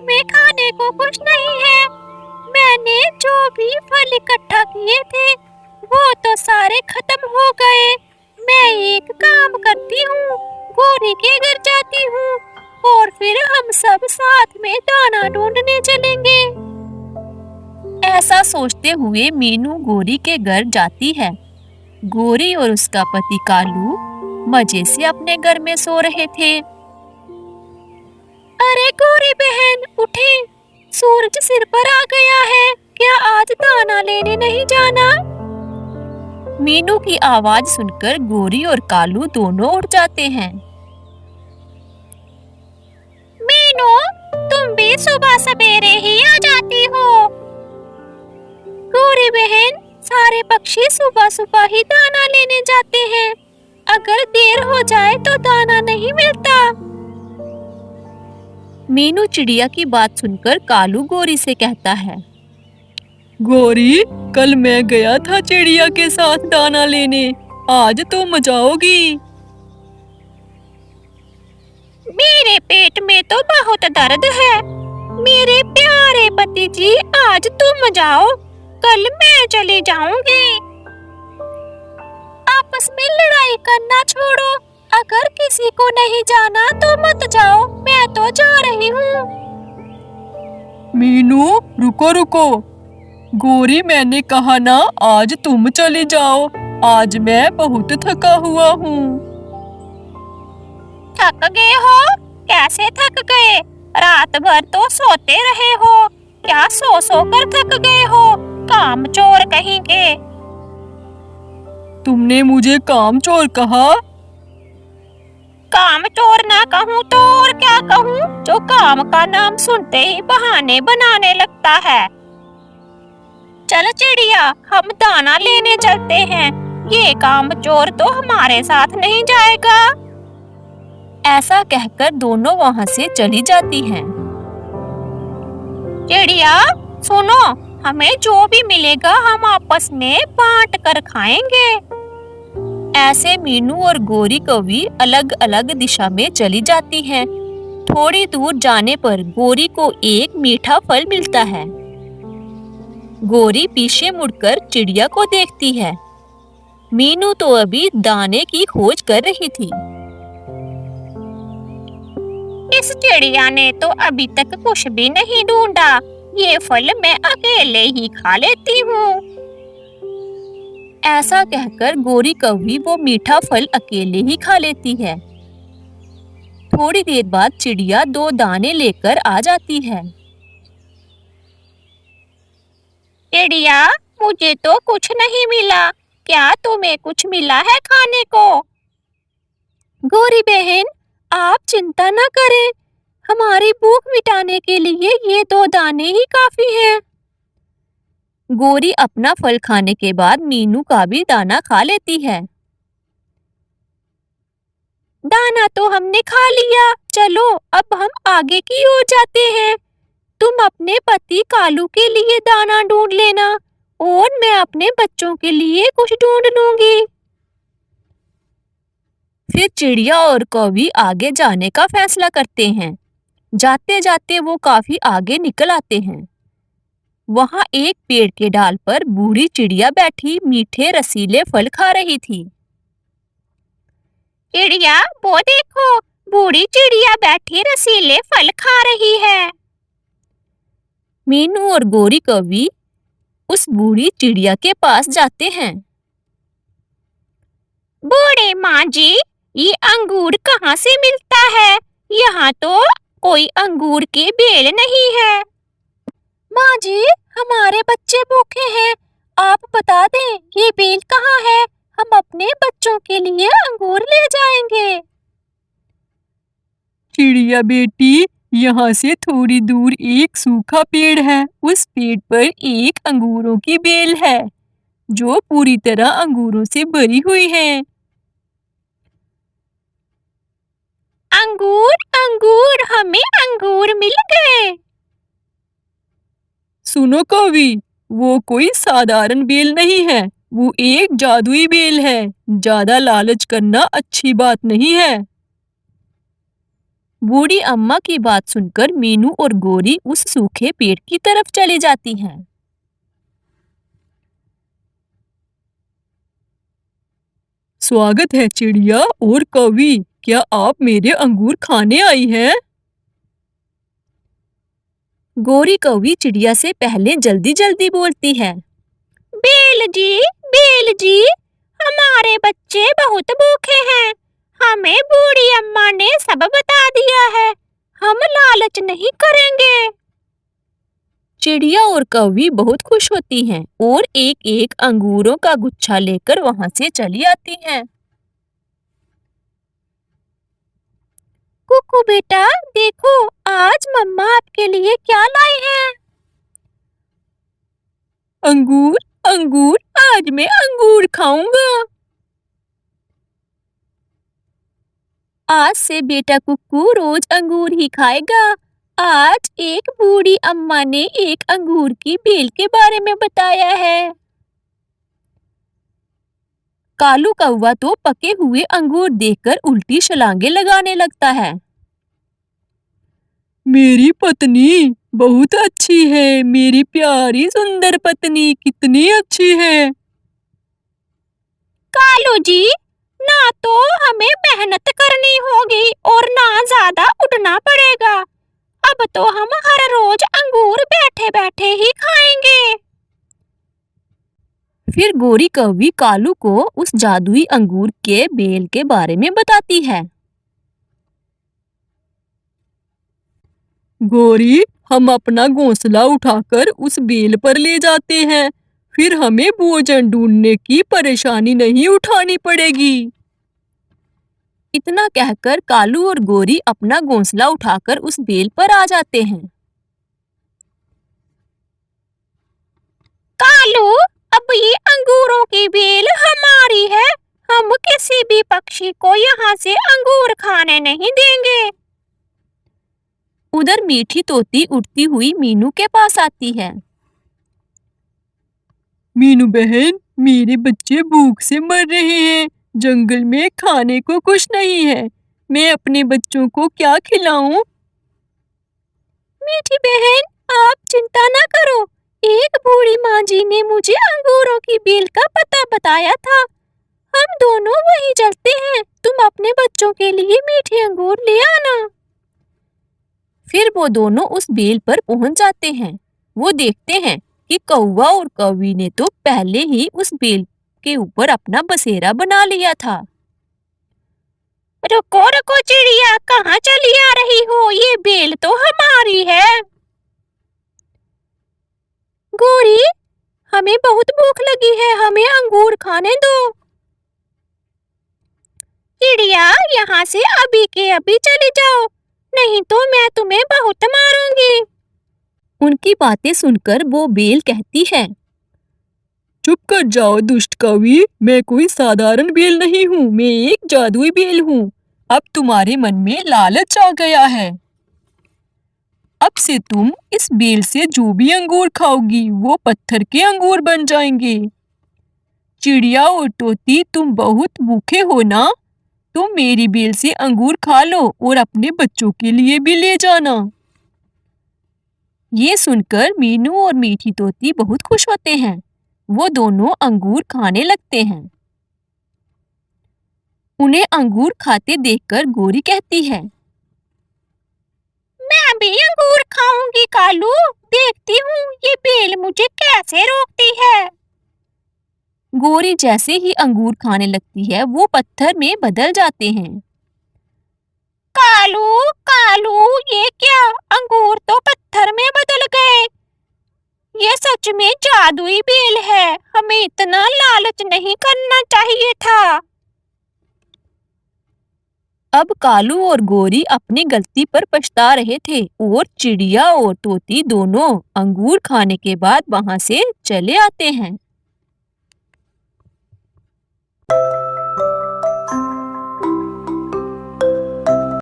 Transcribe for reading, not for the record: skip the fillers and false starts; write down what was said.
घर में खाने को कुछ नहीं है। मैंने जो भी फल इकट्ठा किए थे वो तो सारे खत्म हो गए। मैं एक काम करती हूँ, गोरी के घर जाती हूँ और फिर हम सब साथ में दाना ढूंढने चलेंगे। ऐसा सोचते हुए मीनू गोरी के घर जाती है। गोरी और उसका पति कालू मजे से अपने घर में सो रहे थे। अरे गोरी बहन उठे, सूरज सिर पर आ गया है, क्या आज दाना लेने नहीं जाना? मीनू की आवाज सुनकर गोरी और कालू दोनों उठ जाते हैं। मीनू, तुम भी सुबह सवेरे ही आ जाती हो। गोरी बहन, सारे पक्षी सुबह सुबह ही दाना लेने जाते हैं। अगर देर हो जाए तो दाना नहीं मिलता। मीनू चिड़िया की बात सुनकर कालू गोरी से कहता है, गोरी, कल मैं गया था चिड़िया के साथ दाना लेने, आज तुम जाओगी? मेरे पेट में तो बहुत दर्द है। मेरे प्यारे पति जी, आज तुम जाओ, कल मैं चली जाऊंगी। आपस में लड़ाई करना छोड़ो। अगर किसी को नहीं जाना तो मत जाओ, मैं तो जा रही हूँ। मीनू, रुको रुको। गोरी, मैंने कहा ना आज तुम चले जाओ, आज मैं बहुत थका हुआ हूँ। थक गए हो? कैसे थक गए? रात भर तो सोते रहे हो। क्या सो सो कर थक गए हो? काम चोर कहीं के। तुमने मुझे काम चोर कहा? काम चोर ना कहूँ तो और क्या कहूँ, जो काम का नाम सुनते ही बहाने बनाने लगता है। चल चिड़िया, हम दाना लेने चलते हैं। ये काम चोर तो हमारे साथ नहीं जाएगा। ऐसा कहकर दोनों वहां से चली जाती हैं। चिड़िया सुनो, हमें जो भी मिलेगा हम आपस में बांट कर खाएंगे। ऐसे मीनू और गोरी कौवी अलग अलग दिशा में चली जाती हैं। थोड़ी दूर जाने पर गोरी को एक मीठा फल मिलता है। गोरी पीछे मुड़कर चिड़िया को देखती है। मीनू तो अभी दाने की खोज कर रही थी। इस चिड़िया ने तो अभी तक कुछ भी नहीं ढूंढा। ये फल मैं अकेले ही खा लेती हूँ। ऐसा कहकर गोरी कौवी वो मीठा फल अकेले ही खा लेती है। थोड़ी देर बाद चिड़िया 2 दाने लेकर आ जाती है। चिड़िया, मुझे तो कुछ नहीं मिला, क्या तुम्हें कुछ मिला है खाने को? गोरी बहन, आप चिंता न करें, हमारी भूख मिटाने के लिए ये 2 दाने ही काफी हैं। गोरी अपना फल खाने के बाद मीनू का भी दाना खा लेती है। दाना तो हमने खा लिया, चलो अब हम आगे की ओर जाते हैं। तुम अपने पति कालू के लिए दाना ढूंढ लेना और मैं अपने बच्चों के लिए कुछ ढूंढ लूंगी। फिर चिड़िया और कौवी आगे जाने का फैसला करते हैं। जाते जाते वो काफी आगे निकल आते हैं। वहां एक पेड़ के डाल पर बूढ़ी चिड़िया बैठी मीठे रसीले फल खा रही थी। चिड़िया, वो देखो, बूढ़ी चिड़िया बैठी रसीले फल खा रही है। मीनू और गोरी कौवी उस बूढ़ी चिड़िया के पास जाते हैं। बूढ़े माँ जी, ये अंगूर कहाँ से मिलता है? यहाँ तो कोई अंगूर के बेल नहीं है। माँ जी, हमारे बच्चे भूखे हैं, आप बता दें ये बेल कहाँ है, हम अपने बच्चों के लिए अंगूर ले जाएंगे। चिड़िया बेटी, यहाँ से थोड़ी दूर एक सूखा पेड़ है, उस पेड़ पर एक अंगूरों की बेल है जो पूरी तरह अंगूरों से भरी हुई है। अंगूर अंगूर, हमें अंगूर मिल गए। सुनो कवि, वो कोई साधारण बेल नहीं है, वो एक जादुई बेल है। ज्यादा लालच करना अच्छी बात नहीं है। बूढ़ी अम्मा की बात सुनकर मीनू और गोरी उस सूखे पेड़ की तरफ चली जाती हैं। स्वागत है चिड़िया और कौवी, क्या आप मेरे अंगूर खाने आई हैं? गोरी कौवी चिड़िया से पहले जल्दी जल्दी बोलती है। बेल जी, हमारे बच्चे बहुत भूखे हैं। हमें बूढ़ी अम्मा ने सब बता दिया है। हम लालच नहीं करेंगे। चिड़िया और कौवी बहुत खुश होती हैं और एक एक अंगूरों का गुच्छा लेकर वहां से चली आती हैं। कुकू बेटा, देखो आज मम्मा आपके लिए क्या लाई है। अंगूर, अंगूर, आज मैं अंगूर खाऊंगा। आज से बेटा कुक्कू रोज अंगूर ही खाएगा। आज एक बूढ़ी अम्मा ने एक अंगूर की बेल के बारे में बताया है। कालू कौवा तो पके हुए अंगूर देखकर उल्टी छलांगे लगाने लगता है। मेरी पत्नी बहुत अच्छी है, मेरी प्यारी सुंदर पत्नी कितनी अच्छी है। कालू जी, ना तो हमें मेहनत करनी होगी और ना ज्यादा उड़ना पड़ेगा। अब तो हम हर रोज अंगूर बैठे बैठे ही खाएंगे। फिर गोरी कौवी कालू को उस जादुई अंगूर के बेल के बारे में बताती है। गोरी, हम अपना घोंसला उठाकर उस बेल पर ले जाते हैं, फिर हमें भोजन ढूंढने की परेशानी नहीं उठानी पड़ेगी। इतना कहकर कालू और गोरी अपना घोंसला उठाकर उस बेल पर आ जाते हैं। कालू, अब ये अंगूरों की बेल हमारी है। हम किसी भी पक्षी को यहाँ से अंगूर खाने नहीं देंगे। उधर मीठी तोती उड़ती हुई मीनू के पास आती है। मीनू बहन, मेरे बच्चे भूख से मर रहे हैं। जंगल में खाने को कुछ नहीं है। मैं अपने बच्चों को क्या खिलाऊं? मीठी बहन, आप चिंता ना करो। एक बूढ़ी माँ जी ने मुझे अंगूरों की बेल का पता बताया था। हम दोनों वहीं चलते हैं। तुम अपने बच्चों के लिए मीठे अंगूर ले आना। फिर वो दोनों उस बेल पर पहुंच जाते हैं। वो देखते हैं कि कौवा और कौवी ने तो पहले ही उस बेल के ऊपर अपना बसेरा बना लिया था। रुको रुको चिड़िया, कहाँ चली आ रही हो? ये बेल तो हमारी है। गोरी, हमें बहुत भूख लगी है, हमें अंगूर खाने दो। चिड़िया, यहाँ से अभी के अभी चली जाओ, नहीं तो मैं तुम्हें बहुत मारूंगी। उनकी बातें सुनकर वो बेल कहती है। चुप कर जाओ दुष्ट कौवी, मैं कोई साधारण बेल नहीं हूँ, मैं एक जादुई बेल हूँ। अब तुम्हारे मन में लालच आ गया है। अब से तुम इस बेल से जो भी अंगूर खाओगी वो पत्थर के अंगूर बन जाएंगे। चिड़िया और तोती, तुम बहुत भूखे हो ना? तुम मेरी बेल से अंगूर खा लो और अपने बच्चों के लिए भी ले जाना। ये सुनकर मीनू और मीठी तोती बहुत खुश होते हैं। वो दोनों अंगूर खाने लगते हैं। उन्हें अंगूर खाते देखकर गोरी कहती है। मैं भी अंगूर खाऊंगी कालू, देखती हूँ ये बेल मुझे कैसे रोकती है। गोरी जैसे ही अंगूर खाने लगती है वो पत्थर में बदल जाते हैं। कालू कालू, ये क्या? अंगूर तो पत्थर में बदल गए। ये सच में जादुई बेल है। हमें इतना लालच नहीं करना चाहिए था। अब कालू और गोरी अपनी गलती पर पछता रहे थे और चिड़िया और तोती दोनों अंगूर खाने के बाद वहां से चले आते हैं।